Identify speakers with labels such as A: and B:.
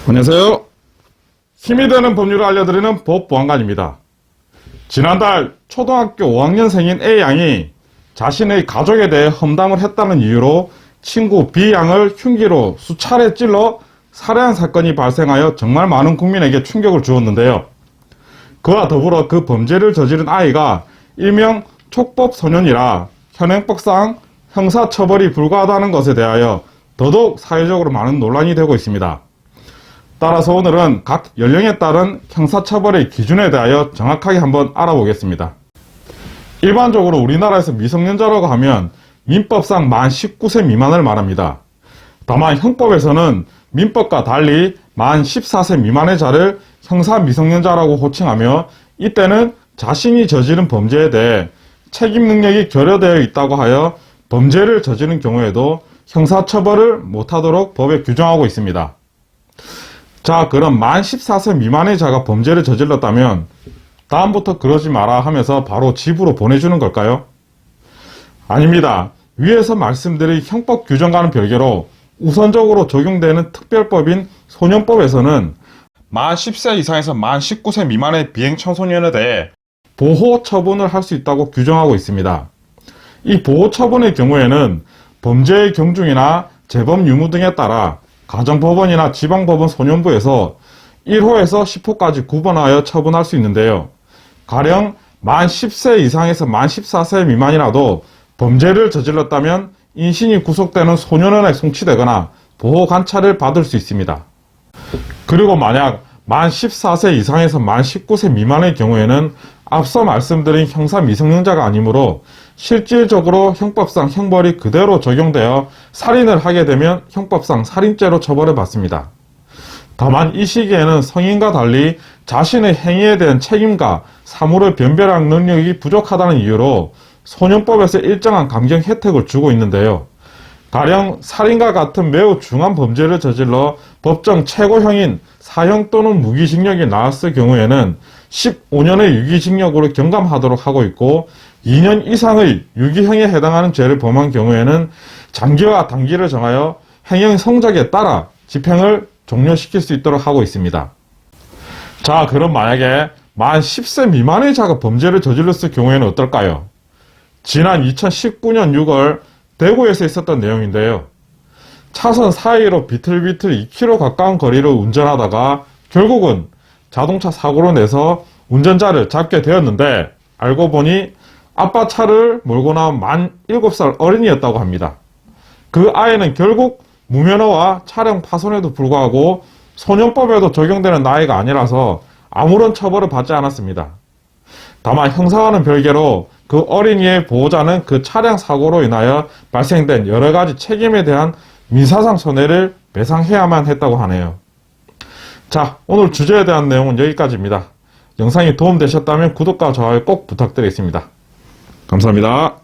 A: 안녕하세요. 힘이 되는 법률을 알려드리는 법보안관입니다. 지난달 초등학교 5학년생인 A양이 자신의 가족에 대해 험담을 했다는 이유로 친구 B양을 흉기로 수차례 찔러 살해한 사건이 발생하여 정말 많은 국민에게 충격을 주었는데요. 그와 더불어 그 범죄를 저지른 아이가 일명 촉법소년이라 현행법상 형사처벌이 불가하다는 것에 대하여 더더욱 사회적으로 많은 논란이 되고 있습니다. 따라서 오늘은 각 연령에 따른 형사처벌의 기준에 대하여 정확하게 한번 알아보겠습니다. 일반적으로 우리나라에서 미성년자라고 하면 민법상 만 19세 미만을 말합니다. 다만 형법에서는 민법과 달리 만 14세 미만의 자를 형사 미성년자라고 호칭하며 이때는 자신이 저지른 범죄에 대해 책임 능력이 결여되어 있다고 하여 범죄를 저지른 경우에도 형사처벌을 못하도록 법에 규정하고 있습니다. 자, 그럼 만 14세 미만의 자가 범죄를 저질렀다면 다음부터 그러지 마라 하면서 바로 집으로 보내주는 걸까요? 아닙니다. 위에서 말씀드린 형법 규정과는 별개로 우선적으로 적용되는 특별법인 소년법에서는 만 10세 이상에서 만 19세 미만의 비행 청소년에 대해 보호 처분을 할 수 있다고 규정하고 있습니다. 이 보호 처분의 경우에는 범죄의 경중이나 재범 유무 등에 따라 가정법원이나 지방법원 소년부에서 1호에서 10호까지 구분하여 처분할 수 있는데요. 가령 만 10세 이상에서 만 14세 미만이라도 범죄를 저질렀다면 인신이 구속되는 소년원에 송치되거나 보호 관찰을 받을 수 있습니다. 그리고 만약 만 14세 이상에서 만 19세 미만의 경우에는 앞서 말씀드린 형사 미성년자가 아니므로 실질적으로 형법상 형벌이 그대로 적용되어 살인을 하게 되면 형법상 살인죄로 처벌을 받습니다. 다만 이 시기에는 성인과 달리 자신의 행위에 대한 책임과 사물을 변별할 능력이 부족하다는 이유로 소년법에서 일정한 감경 혜택을 주고 있는데요. 가령 살인과 같은 매우 중한 범죄를 저질러 법정 최고형인 사형 또는 무기징역이 나왔을 경우에는 15년의 유기징역으로 경감하도록 하고 있고 2년 이상의 유기형에 해당하는 죄를 범한 경우에는 장기와 단기를 정하여 행형 성적에 따라 집행을 종료시킬 수 있도록 하고 있습니다. 자, 그럼 만약에 만 10세 미만의 자가 범죄를 저질렀을 경우에는 어떨까요? 지난 2019년 6월 대구에서 있었던 내용인데요. 차선 사이로 비틀비틀 2km 가까운 거리를 운전하다가 결국은 자동차 사고로 내서 운전자를 잡게 되었는데 알고 보니 아빠 차를 몰고 나온 만 7살 어린이였다고 합니다. 그 아이는 결국 무면허와 차량 파손에도 불구하고 소년법에도 적용되는 나이가 아니라서 아무런 처벌을 받지 않았습니다. 다만 형사와는 별개로 그 어린이의 보호자는 그 차량 사고로 인하여 발생된 여러가지 책임에 대한 민사상 손해를 배상해야만 했다고 하네요. 자, 오늘 주제에 대한 내용은 여기까지입니다. 영상이 도움되셨다면 구독과 좋아요 꼭 부탁드리겠습니다. 감사합니다.